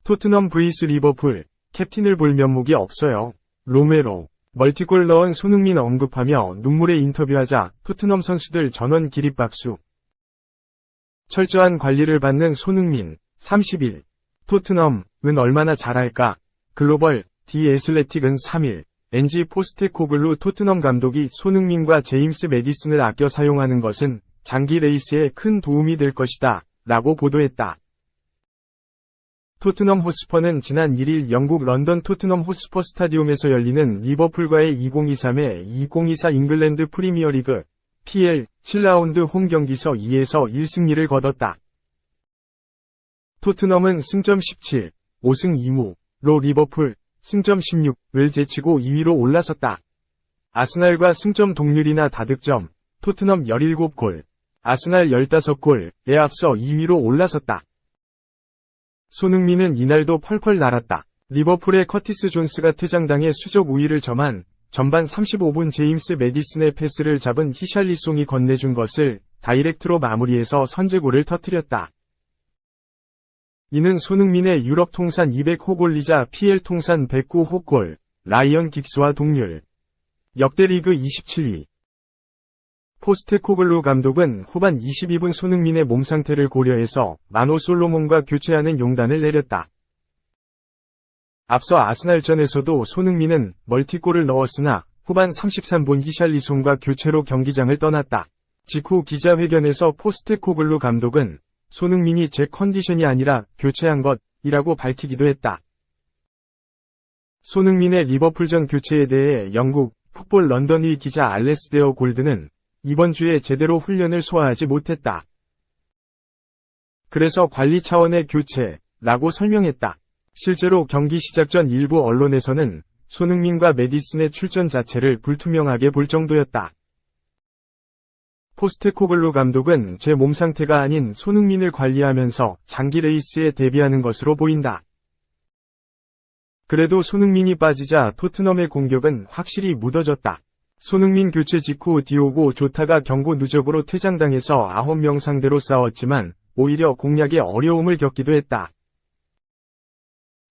토트넘 vs 리버풀, 캡틴을 볼 면목이 없어요. 로메로, 멀티골 넣은 손흥민 언급하며 눈물의 인터뷰하자 토트넘 선수들 전원 기립박수. 철저한 관리를 받는 손흥민, 30일. 토트넘은 얼마나 잘할까? 글로벌, 디 애슬레틱은 3일. NG 포스테코글루 토트넘 감독이 손흥민과 제임스 매디슨을 아껴 사용하는 것은 장기 레이스에 큰 도움이 될 것이다, 라고 보도했다. 토트넘 호스퍼는 지난 1일 영국 런던 토트넘 호스퍼 스타디움에서 열리는 리버풀과의 2023-2024 잉글랜드 프리미어리그 PL 7라운드 홈 경기서 2에서 1승리를 거뒀다. 토트넘은 승점 17, 5승 2무로 리버풀 승점 16을 제치고 2위로 올라섰다. 아스날과 승점 동률이나 다득점, 토트넘 17골, 아스날 15골에 앞서 2위로 올라섰다. 손흥민은 이날도 펄펄 날았다. 리버풀의 커티스 존스가 퇴장당해 수적 우위를 점한 전반 35분 제임스 매디슨의 패스를 잡은 히샬리송이 건네준 것을 다이렉트로 마무리해서 선제골을 터뜨렸다. 이는 손흥민의 유럽 통산 200호골이자 PL 통산 109호골, 라이언 긱스와 동률. 역대 리그 27위. 포스테코글루 감독은 후반 22분 손흥민의 몸 상태를 고려해서 마노 솔로몬과 교체하는 용단을 내렸다. 앞서 아스날전에서도 손흥민은 멀티골을 넣었으나 후반 33분 히샬리송과 교체로 경기장을 떠났다. 직후 기자회견에서 포스테코글루 감독은 손흥민이 제 컨디션이 아니라 교체한 것이라고 밝히기도 했다. 손흥민의 리버풀전 교체에 대해 영국 풋볼 런던의 기자 알레스데어 골드는 이번 주에 제대로 훈련을 소화하지 못했다. 그래서 관리 차원의 교체라고 설명했다. 실제로 경기 시작 전 일부 언론에서는 손흥민과 매디슨의 출전 자체를 불투명하게 볼 정도였다. 포스테코글루 감독은 제 몸 상태가 아닌 손흥민을 관리하면서 장기 레이스에 대비하는 것으로 보인다. 그래도 손흥민이 빠지자 토트넘의 공격은 확실히 무뎌졌다. 손흥민 교체 직후 디오고 조타가 경고 누적으로 퇴장당해서 9명 상대로 싸웠지만 오히려 공략에 어려움을 겪기도 했다.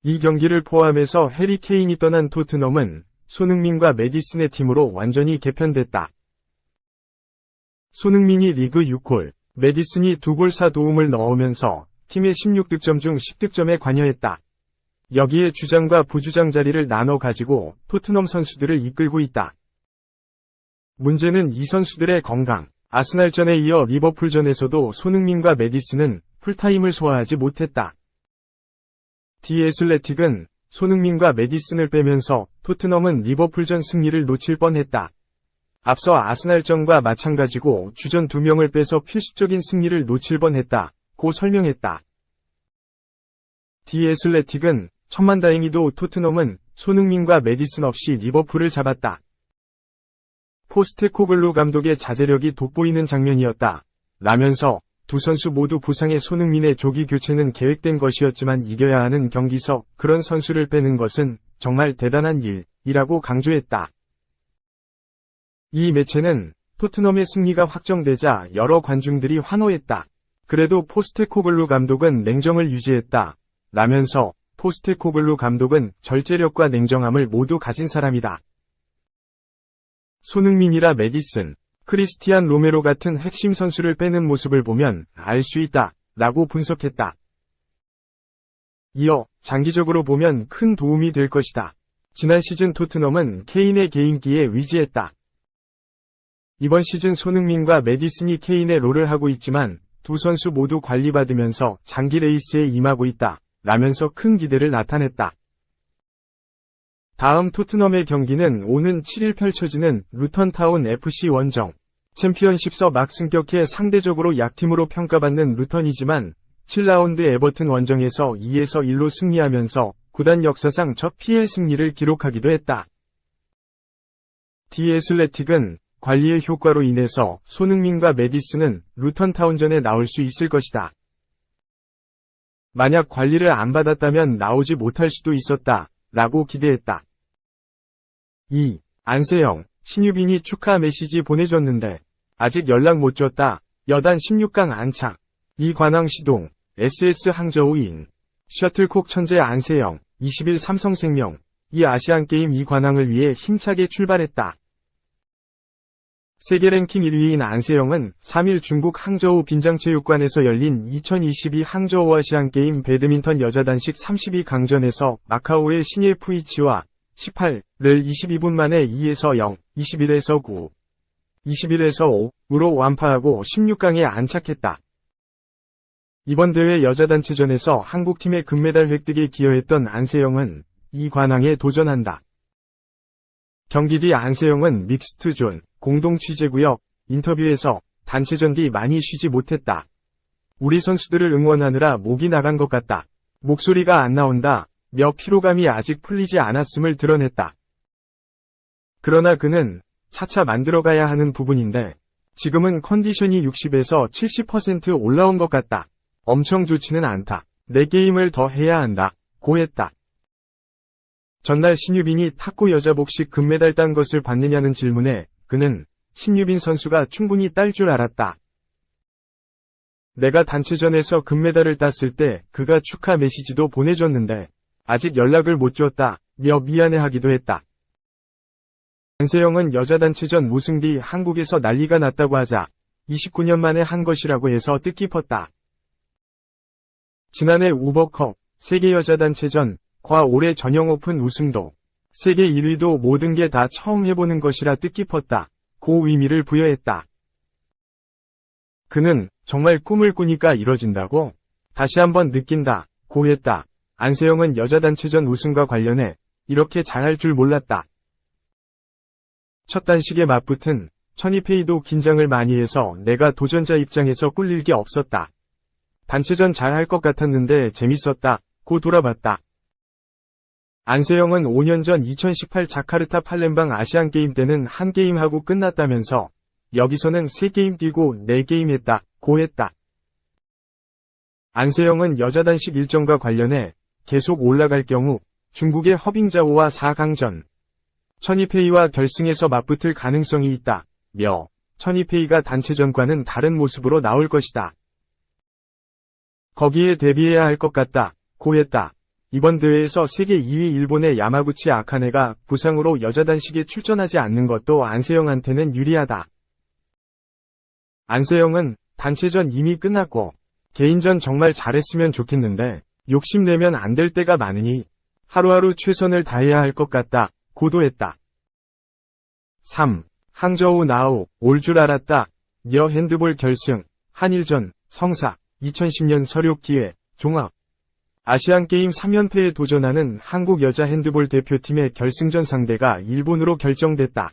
이 경기를 포함해서 해리 케인이 떠난 토트넘은 손흥민과 매디슨의 팀으로 완전히 개편됐다. 손흥민이 리그 6골, 매디슨이 2골 4도움을 넣으면서 팀의 16득점 중 10득점에 관여했다. 여기에 주장과 부주장 자리를 나눠 가지고 토트넘 선수들을 이끌고 있다. 문제는 이 선수들의 건강. 아스날전에 이어 리버풀전에서도 손흥민과 매디슨은 풀타임을 소화하지 못했다. 디 애슬레틱은 손흥민과 매디슨을 빼면서 토트넘은 리버풀전 승리를 놓칠 뻔했다. 앞서 아스날전과 마찬가지고 주전 2명을 빼서 필수적인 승리를 놓칠 뻔했다고 설명했다. 디 애슬레틱은 천만다행히도 토트넘은 손흥민과 매디슨 없이 리버풀을 잡았다. 포스테코글루 감독의 자제력이 돋보이는 장면이었다. 라면서 두 선수 모두 부상의 손흥민의 조기 교체는 계획된 것이었지만 이겨야 하는 경기서 그런 선수를 빼는 것은 정말 대단한 일이라고 강조했다. 이 매체는 토트넘의 승리가 확정되자 여러 관중들이 환호했다. 그래도 포스테코글루 감독은 냉정을 유지했다. 라면서 포스테코글루 감독은 절제력과 냉정함을 모두 가진 사람이다. 손흥민이라 매디슨, 크리스티안 로메로 같은 핵심 선수를 빼는 모습을 보면 알 수 있다. 라고 분석했다. 이어 장기적으로 보면 큰 도움이 될 것이다. 지난 시즌 토트넘은 케인의 개인기에 위지했다. 이번 시즌 손흥민과 매디슨이 케인의 롤을 하고 있지만 두 선수 모두 관리받으면서 장기 레이스에 임하고 있다. 라면서 큰 기대를 나타냈다. 다음 토트넘의 경기는 오는 7일 펼쳐지는 루턴타운 FC 원정. 챔피언십서 막승격해 상대적으로 약팀으로 평가받는 루턴이지만 7라운드 에버튼 원정에서 2에서 1로 승리하면서 구단 역사상 첫 PL 승리를 기록하기도 했다. 디 애슬레틱은 관리의 효과로 인해서 손흥민과 매디슨은 루턴타운전에 나올 수 있을 것이다. 만약 관리를 안 받았다면 나오지 못할 수도 있었다. 라고 기대했다. 2. 안세영, 신유빈이 축하 메시지 보내줬는데 아직 연락 못 줬다. 여단 16강 안착. 이관왕 시동. SS 항저우인. 셔틀콕 천재 안세영. 20일 삼성생명. 이 아시안게임 이관왕을 위해 힘차게 출발했다. 세계 랭킹 1위인 안세영은 3일 중국 항저우 빈장체육관에서 열린 2022 항저우 아시안게임 배드민턴 여자 단식 32강전에서 마카오의 신예 푸이치와 18를 22분 만에 2에서 0, 21에서 9, 21에서 5으로 완파하고 16강에 안착했다. 이번 대회 여자 단체전에서 한국팀의 금메달 획득에 기여했던 안세영은 이관왕에 도전한다. 경기 뒤 안세영은 믹스트존 공동 취재구역 인터뷰에서 단체전 뒤 많이 쉬지 못했다. 우리 선수들을 응원하느라 목이 나간 것 같다. 목소리가 안 나온다. 며 피로감이 아직 풀리지 않았음을 드러냈다. 그러나 그는 차차 만들어가야 하는 부분인데 지금은 컨디션이 60에서 70% 올라온 것 같다. 엄청 좋지는 않다. 내 게임을 더 해야 한다. 고했다. 전날 신유빈이 탁구 여자 복식 금메달 딴 것을 봤느냐는 질문에 그는 신유빈 선수가 충분히 딸 줄 알았다. 내가 단체전에서 금메달을 땄을 때 그가 축하 메시지도 보내줬는데 아직 연락을 못 줬다. 며 미안해하기도 했다. 안세영은 여자 단체전 우승 뒤 한국에서 난리가 났다고 하자 29년 만에 한 것이라고 해서 뜻깊었다. 지난해 우버컵 세계 여자 단체전 과 올해 전형 오픈 우승도 세계 1위도 모든 게 다 처음 해보는 것이라 뜻깊었다. 고 의미를 부여했다. 그는 정말 꿈을 꾸니까 이뤄진다고 다시 한번 느낀다. 고 했다. 안세영은 여자 단체전 우승과 관련해 이렇게 잘할 줄 몰랐다. 첫 단식에 맞붙은 천이페이도 긴장을 많이 해서 내가 도전자 입장에서 꿀릴 게 없었다. 단체전 잘할 것 같았는데 재밌었다. 고 돌아봤다. 안세영은 5년 전 2018 자카르타 팔렘방 아시안게임 때는 한 게임 하고 끝났다면서 여기서는 3게임 뛰고 4게임 했다. 고 했다. 안세영은 여자 단식 일정과 관련해 계속 올라갈 경우 중국의 허빙자오와 4강전 천이페이와 결승에서 맞붙을 가능성이 있다. 며 천이페이가 단체전과는 다른 모습으로 나올 것이다. 거기에 대비해야 할 것 같다. 고 했다. 이번 대회에서 세계 2위 일본의 야마구치 아카네가 부상으로 여자 단식에 출전하지 않는 것도 안세영한테는 유리하다. 안세영은 단체전 이미 끝났고 개인전 정말 잘했으면 좋겠는데 욕심내면 안 될 때가 많으니 하루하루 최선을 다해야 할 것 같다. 고도했다. 3. 항저우 나우 올 줄 알았다. 여 핸드볼 결승 한일전 성사 2010년 설욕 기회 종합 아시안게임 3연패에 도전하는 한국 여자 핸드볼 대표팀의 결승전 상대가 일본으로 결정됐다.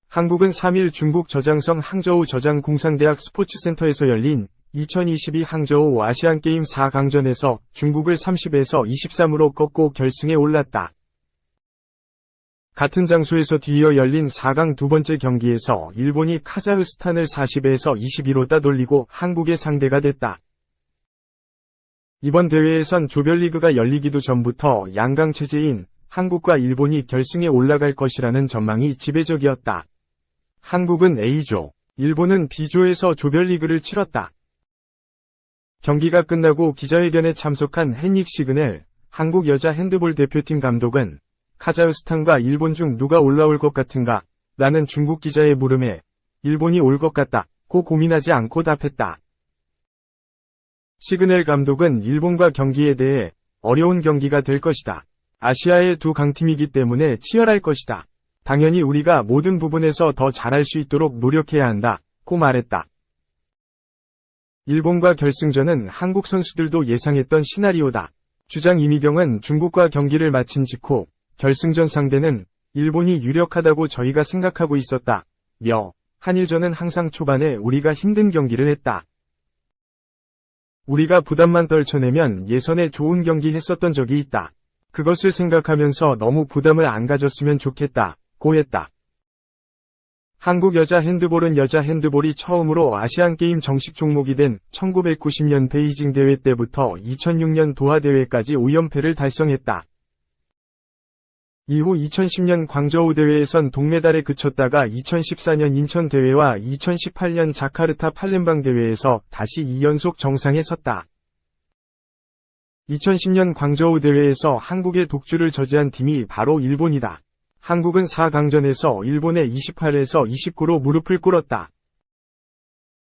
한국은 3일 중국 저장성 항저우 저장공상대학 스포츠센터에서 열린 2022 항저우 아시안게임 4강전에서 중국을 30에서 23으로 꺾고 결승에 올랐다. 같은 장소에서 뒤이어 열린 4강 두 번째 경기에서 일본이 카자흐스탄을 40에서 22로 따돌리고 한국의 상대가 됐다. 이번 대회에선 조별리그가 열리기도 전부터 양강 체제인 한국과 일본이 결승에 올라갈 것이라는 전망이 지배적이었다. 한국은 A조, 일본은 B조에서 조별리그를 치렀다. 경기가 끝나고 기자회견에 참석한 헨릭 시그넬 한국 여자 핸드볼 대표팀 감독은 카자흐스탄과 일본 중 누가 올라올 것 같은가? 라는 중국 기자의 물음에 일본이 올 것 같다. 고 고민하지 않고 답했다. 시그넬 감독은 일본과 경기에 대해 어려운 경기가 될 것이다. 아시아의 두 강팀이기 때문에 치열할 것이다. 당연히 우리가 모든 부분에서 더 잘할 수 있도록 노력해야 한다. 고 말했다. 일본과 결승전은 한국 선수들도 예상했던 시나리오다. 주장 이미경은 중국과 경기를 마친 직후 결승전 상대는 일본이 유력하다고 저희가 생각하고 있었다. 며 한일전은 항상 초반에 우리가 힘든 경기를 했다. 우리가 부담만 떨쳐내면 예선에 좋은 경기 했었던 적이 있다. 그것을 생각하면서 너무 부담을 안 가졌으면 좋겠다. 고 했다. 한국 여자 핸드볼은 여자 핸드볼이 처음으로 아시안게임 정식 종목이 된 1990년 베이징 대회 때부터 2006년 도하 대회까지 5연패를 달성했다. 이후 2010년 광저우 대회에선 동메달에 그쳤다가 2014년 인천 대회와 2018년 자카르타 팔렘방 대회에서 다시 2연속 정상에 섰다. 2010년 광저우 대회에서 한국의 독주를 저지한 팀이 바로 일본이다. 한국은 4강전에서 일본에 28에서 29로 무릎을 꿇었다.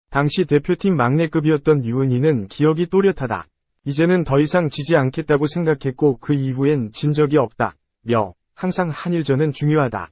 당시 대표팀 막내급이었던 류은희는 기억이 또렷하다. 이제는 더 이상 지지 않겠다고 생각했고 그 이후엔 진 적이 없다. 항상 한일전은 중요하다.